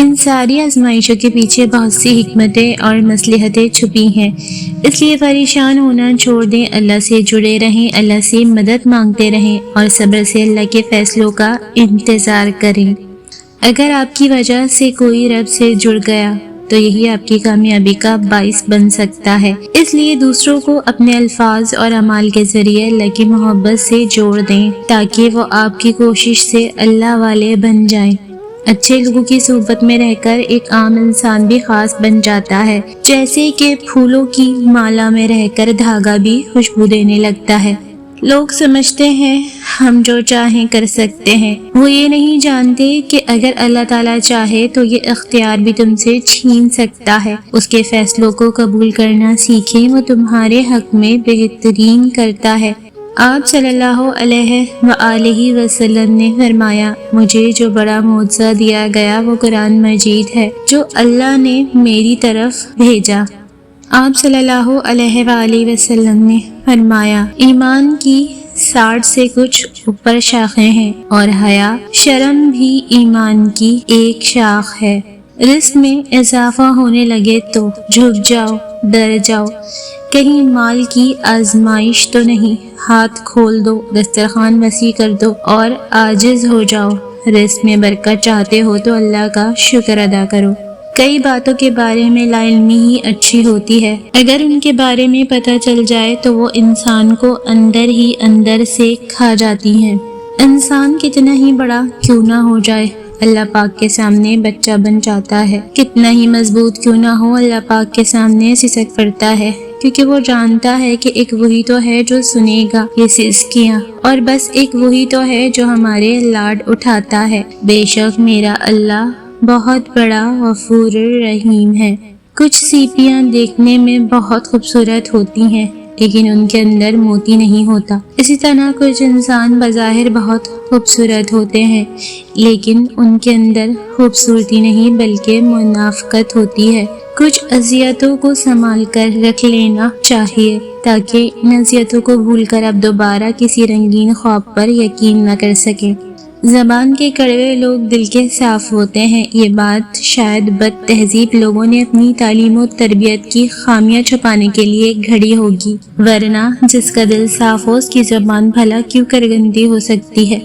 ان ساری آزمائشوں کے پیچھے بہت سی حکمتیں اور مصلحتیں چھپی ہیں، اس لیے پریشان ہونا چھوڑ دیں، اللہ سے جڑے رہیں، اللہ سے مدد مانگتے رہیں اور صبر سے اللہ کے فیصلوں کا انتظار کریں۔ اگر آپ کی وجہ سے کوئی رب سے جڑ گیا تو یہی آپ کی کامیابی کا باعث بن سکتا ہے، اس لیے دوسروں کو اپنے الفاظ اور اعمال کے ذریعے اللہ کی محبت سے جوڑ دیں تاکہ وہ آپ کی کوشش سے اللہ والے بن جائیں۔ اچھے لوگوں کی صحبت میں رہ کر ایک عام انسان بھی خاص بن جاتا ہے، جیسے کہ پھولوں کی مالا میں رہ کر دھاگا بھی خوشبو دینے لگتا ہے۔ لوگ سمجھتے ہیں ہم جو چاہیں کر سکتے ہیں، وہ یہ نہیں جانتے کہ اگر اللہ تعالیٰ چاہے تو یہ اختیار بھی تم سے چھین سکتا ہے۔ اس کے فیصلوں کو قبول کرنا سیکھیں، وہ تمہارے حق میں بہترین کرتا ہے۔ آپ صلی اللہ علیہ وآلہ وسلم نے فرمایا، مجھے جو بڑا معجزہ دیا گیا وہ قرآن مجید ہے جو اللہ نے میری طرف بھیجا۔ آپ صلی اللہ علیہ وآلہ وسلم نے فرمایا، ایمان کی 60 سے کچھ اوپر شاخیں ہیں اور حیا شرم بھی ایمان کی ایک شاخ ہے۔ رزق میں اضافہ ہونے لگے تو جھک جاؤ، ڈر جاؤ، کہیں مال کی آزمائش تو نہیں، ہاتھ کھول دو، دسترخوان وسیع کر دو اور عاجز ہو جاؤ۔ رزق میں برکت چاہتے ہو تو اللہ کا شکر ادا کرو۔ کئی باتوں کے بارے میں لا علمی ہی اچھی ہوتی ہے، اگر ان کے بارے میں پتہ چل جائے تو وہ انسان کو اندر ہی اندر سے کھا جاتی ہیں۔ انسان کتنا ہی بڑا کیوں نہ ہو جائے، اللہ پاک کے سامنے بچہ بن جاتا ہے، کتنا ہی مضبوط کیوں نہ ہو، اللہ پاک کے سامنے سسک پڑتا ہے، کیونکہ وہ جانتا ہے کہ ایک وہی تو ہے جو سنے گا یہ سسکیاں، اور بس ایک وہی تو ہے جو ہمارے لاڈ اٹھاتا ہے۔ بے شک میرا اللہ بہت بڑا غفور رحیم ہے۔ کچھ سیپیاں دیکھنے میں بہت خوبصورت ہوتی ہیں لیکن ان کے اندر موتی نہیں ہوتا، اسی طرح کچھ انسان بظاہر بہت خوبصورت ہوتے ہیں لیکن ان کے اندر خوبصورتی نہیں بلکہ منافقت ہوتی ہے۔ کچھ اذیتوں کو سنبھال کر رکھ لینا چاہیے تاکہ ان اذیتوں کو بھول کر آپ دوبارہ کسی رنگین خواب پر یقین نہ کر سکیں۔ زبان کے کڑوے لوگ دل کے صاف ہوتے ہیں، یہ بات شاید بد تہذیب لوگوں نے اپنی تعلیم و تربیت کی خامیاں چھپانے کے لیے گھڑی ہوگی، ورنہ جس کا دل صاف ہو اس کی زبان بھلا کیوں کر گندی ہو سکتی ہے۔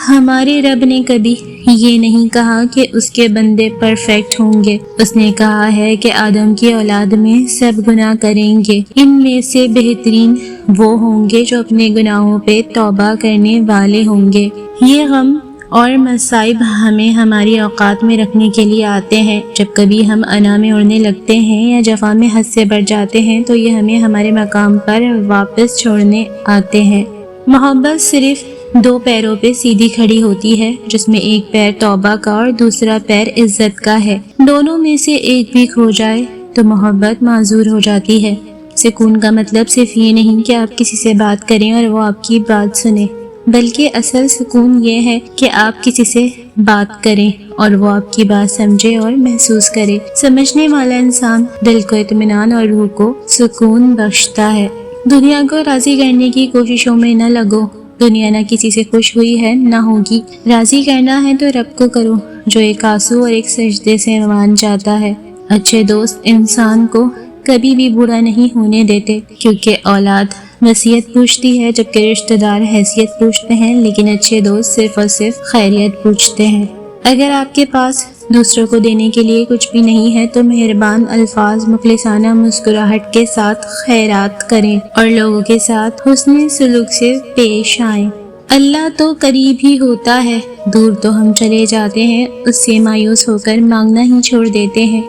ہمارے رب نے کبھی یہ نہیں کہا کہ اس کے بندے پرفیکٹ ہوں گے، اس نے کہا ہے کہ آدم کی اولاد میں سب گناہ کریں گے، ان میں سے بہترین وہ ہوں گے جو اپنے گناہوں پہ توبہ کرنے والے ہوں گے۔ یہ غم اور مصائب ہمیں ہماری اوقات میں رکھنے کے لیے آتے ہیں، جب کبھی ہم انا میں اڑنے لگتے ہیں یا جفا میں حد سے بڑھ جاتے ہیں تو یہ ہمیں ہمارے مقام پر واپس چھوڑنے آتے ہیں۔ محبت صرف 2 پیروں پہ سیدھی کھڑی ہوتی ہے، جس میں ایک پیر توبہ کا اور دوسرا پیر عزت کا ہے، دونوں میں سے ایک بھی کھو جائے تو محبت معذور ہو جاتی ہے۔ سکون کا مطلب صرف یہ نہیں کہ آپ کسی سے بات کریں اور وہ آپ کی بات سنے، بلکہ اصل سکون یہ ہے کہ آپ کسی سے بات کریں اور وہ آپ کی بات سمجھے اور محسوس کرے۔ سمجھنے والا انسان دل کو اطمینان اور روح کو سکون بخشتا ہے۔ دنیا کو راضی کرنے کی کوششوں میں نہ لگو، دنیا نہ کسی سے خوش ہوئی ہے نہ ہوگی۔ راضی کرنا ہے تو رب کو کرو جو ایک آنسو اور ایک سجدے سے مان جاتا ہے۔ اچھے دوست انسان کو کبھی بھی برا نہیں ہونے دیتے، کیونکہ اولاد وصیت پوچھتی ہے جبکہ رشتہ دار حیثیت پوچھتے ہیں، لیکن اچھے دوست صرف اور صرف خیریت پوچھتے ہیں۔ اگر آپ کے پاس دوسروں کو دینے کے لیے کچھ بھی نہیں ہے تو مہربان الفاظ مخلصانہ مسکراہٹ کے ساتھ خیرات کریں اور لوگوں کے ساتھ حسن سلوک سے پیش آئیں۔ اللہ تو قریب ہی ہوتا ہے، دور تو ہم چلے جاتے ہیں، اس سے مایوس ہو کر مانگنا ہی چھوڑ دیتے ہیں۔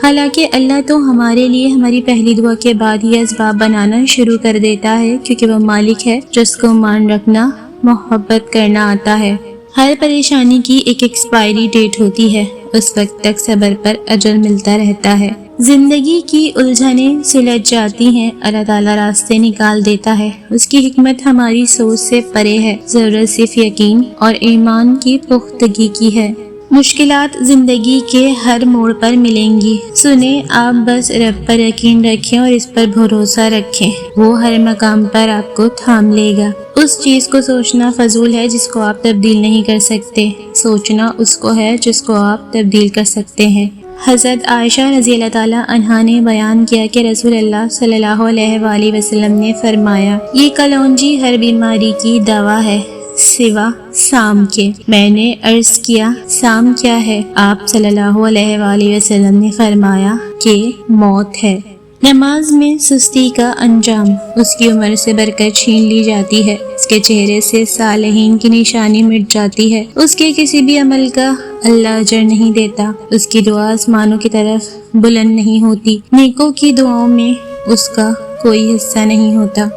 حالانکہ اللہ تو ہمارے لیے ہماری پہلی دعا کے بعد ہی اسباب بنانا شروع کر دیتا ہے، کیونکہ وہ مالک ہے جس کو مان رکھنا، محبت کرنا آتا ہے۔ ہر پریشانی کی ایک ایکسپائری ڈیٹ ہوتی ہے، اس وقت تک صبر پر اجر ملتا رہتا ہے۔ زندگی کی الجھنیں سلجھ جاتی ہیں، اللہ تعالیٰ راستے نکال دیتا ہے، اس کی حکمت ہماری سوچ سے پرے ہے، ضرورت صرف یقین اور ایمان کی پختگی کی ہے۔ مشکلات زندگی کے ہر موڑ پر ملیں گی، سنیں آپ بس رب پر یقین رکھیں اور اس پر بھروسہ رکھیں، وہ ہر مقام پر آپ کو تھام لے گا۔ اس چیز کو سوچنا فضول ہے جس کو آپ تبدیل نہیں کر سکتے، سوچنا اس کو ہے جس کو آپ تبدیل کر سکتے ہیں۔ حضرت عائشہ رضی اللہ تعالیٰ عنہا نے بیان کیا کہ رسول اللہ صلی اللہ علیہ وآلہ وسلم نے فرمایا، یہ کلونجی ہر بیماری کی دوا ہے سوا سام کے۔ میں نے عرض کیا سام کیا ہے؟ آپ صلی اللہ علیہ وآلہ وسلم نے فرمایا کہ موت ہے۔ نماز میں سستی کا انجام، اس کی عمر سے برکت چھین لی جاتی ہے، اس کے چہرے سے صالحین کی نشانی مٹ جاتی ہے، اس کے کسی بھی عمل کا اللہ اجر نہیں دیتا، اس کی دعا آسمانوں کی طرف بلند نہیں ہوتی، نیکوں کی دعاؤں میں اس کا کوئی حصہ نہیں ہوتا۔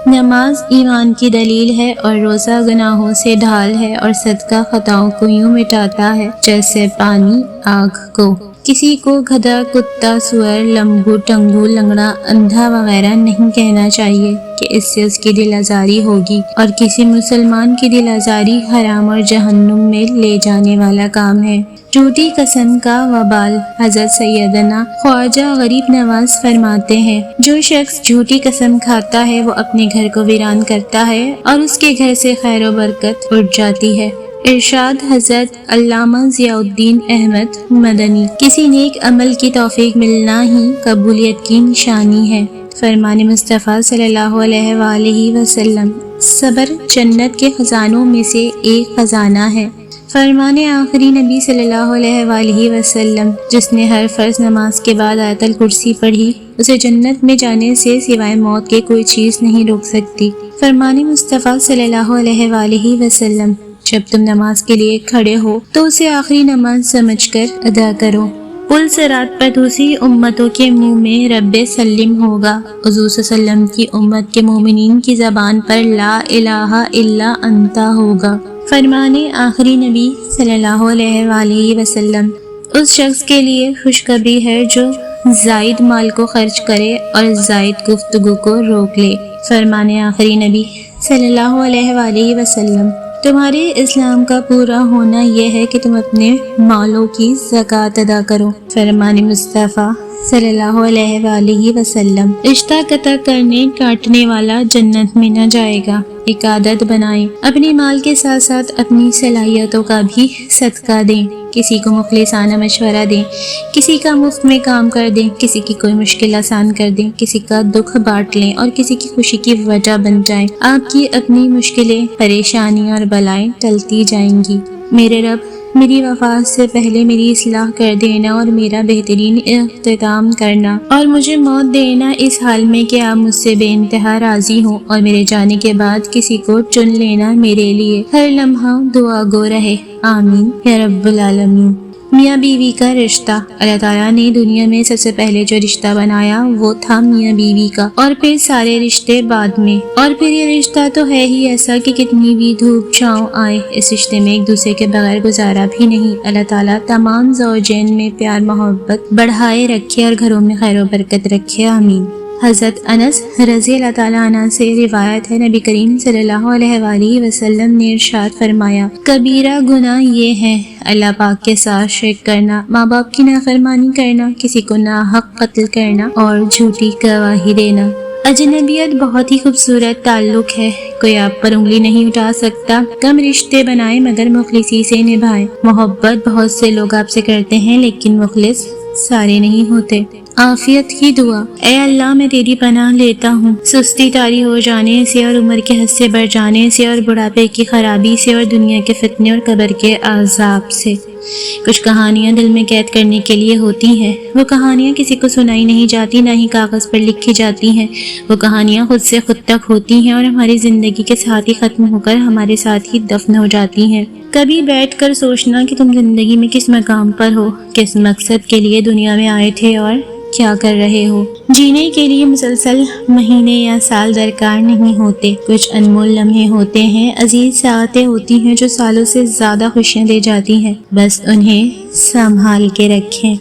نماز ایمان کی دلیل ہے اور روزہ گناہوں سے ڈھال ہے اور صدقہ خطاؤں کو یوں مٹاتا ہے جیسے پانی آگ کو۔ کسی کو گدھا، کتا، سور، لمبو، ٹنگو، لنگڑا، اندھا وغیرہ نہیں کہنا چاہیے کہ اس سے اس کی دل آزاری ہوگی، اور کسی مسلمان کی دل آزاری حرام اور جہنم میں لے جانے والا کام ہے۔ جھوٹی قسم کا وبال، حضرت سیدنا خواجہ غریب نواز فرماتے ہیں، جو شخص جھوٹی قسم کھاتا ہے وہ اپنے گھر کو ویران کرتا ہے اور اس کے گھر سے خیر و برکت اٹھ جاتی ہے۔ ارشاد حضرت علامہ ضیاء الدین احمد مدنی، کسی نیک عمل کی توفیق ملنا ہی قبولیت کی نشانی ہے۔ فرمان مصطفیٰ صلی اللہ علیہ وآلہ وسلم، صبر جنت کے خزانوں میں سے ایک خزانہ ہے۔ فرمان آخری نبی صلی اللہ علیہ وآلہ وسلم، جس نے ہر فرض نماز کے بعد آیت الکرسی پڑھی اسے جنت میں جانے سے سوائے موت کے کوئی چیز نہیں روک سکتی۔ فرمان مصطفیٰ صلی اللہ علیہ وآلہ وسلم، جب تم نماز کے لیے کھڑے ہو تو اسے آخری نماز سمجھ کر ادا کرو۔ پل صراط پر دوسری امتوں کے منہ میں رب سلم ہوگا، حضور صلی اللہ علیہ وسلم کی امت کے مومنین کی زبان پر لا الہ الا انت ہوگا۔ فرمان آخری نبی صلی اللہ علیہ وآلہ وسلم، اس شخص کے لیے خوشخبری ہے جو زائد مال کو خرچ کرے اور زائد گفتگو کو روک لے۔ فرمان آخری نبی صلی اللہ علیہ وآلہ وسلم، تمہارے اسلام کا پورا ہونا یہ ہے کہ تم اپنے مالوں کی زکوٰۃ ادا کرو۔ فرمان مصطفیٰ صلی اللہ علیہ وآلہ وسلم، رشتہ قطع کرنے کاٹنے والا جنت میں نہ جائے گا۔ ایک عادت بنائیں، اپنے مال کے ساتھ ساتھ اپنی صلاحیتوں کا بھی صدقہ دیں، کسی کو مخلصانہ مشورہ دیں، کسی کا مفت میں کام کر دیں، کسی کی کوئی مشکل آسان کر دیں، کسی کا دکھ بانٹ لیں اور کسی کی خوشی کی وجہ بن جائیں۔ آپ کی اپنی مشکلیں، پریشانیاں اور بلائیں ٹلتی جائیں گی۔ میرے رب، میری وفات سے پہلے میری اصلاح کر دینا اور میرا بہترین اختتام کرنا، اور مجھے موت دینا اس حال میں کہ آپ مجھ سے بے انتہا راضی ہوں، اور میرے جانے کے بعد کسی کو چن لینا میرے لیے ہر لمحہ دعا گو رہے، آمین یا رب العالمین۔ میاں بیوی کا رشتہ، اللہ تعالیٰ نے دنیا میں سب سے پہلے جو رشتہ بنایا وہ تھا میاں بیوی کا، اور پھر سارے رشتے بعد میں، اور پھر یہ رشتہ تو ہے ہی ایسا کہ کتنی بھی دھوپ چھاؤں آئے اس رشتے میں ایک دوسرے کے بغیر گزارا بھی نہیں۔ اللہ تعالیٰ تمام زوجین میں پیار محبت بڑھائے رکھے اور گھروں میں خیر و برکت رکھے، آمین۔ حضرت انس رضی اللہ تعالیٰ عنہ سے روایت ہے، نبی کریم صلی اللہ علیہ وآلہ وسلم نے ارشاد فرمایا، کبیرہ گناہ یہ ہے اللہ پاک کے ساتھ شرک کرنا، ماں باپ کی نافرمانی کرنا، کسی کو ناحق قتل کرنا اور جھوٹی گواہی دینا۔ اجنبیت بہت ہی خوبصورت تعلق ہے، کوئی آپ پر انگلی نہیں اٹھا سکتا۔ کم رشتے بنائے مگر مخلصی سے نبھائے۔ محبت بہت سے لوگ آپ سے کرتے ہیں لیکن مخلص سارے نہیں ہوتے۔ عافیت کی دعا، اے اللہ میں تیری پناہ لیتا ہوں سستی طاری ہو جانے سے اور عمر کے حد سے بڑھ جانے سے اور بڑھاپے کی خرابی سے اور دنیا کے فتنے اور قبر کے عذاب سے۔ کچھ کہانیاں دل میں قید کرنے کے لیے ہوتی ہیں، وہ کہانیاں کسی کو سنائی نہیں جاتی، نہ ہی کاغذ پر لکھی جاتی ہیں، وہ کہانیاں خود سے خود تک ہوتی ہیں اور ہماری زندگی کے ساتھ ہی ختم ہو کر ہمارے ساتھ ہی دفن ہو جاتی ہیں۔ کبھی بیٹھ کر سوچنا کہ تم زندگی میں کس مقام پر ہو، کس مقصد کے لیے دنیا میں آئے تھے اور کیا کر رہے ہو۔ جینے کے لیے مسلسل مہینے یا سال درکار نہیں ہوتے، کچھ انمول لمحے ہوتے ہیں، عزیز ساعتیں ہوتی ہیں جو سالوں سے زیادہ خوشیاں دے جاتی ہیں، بس انہیں سنبھال کے رکھیں۔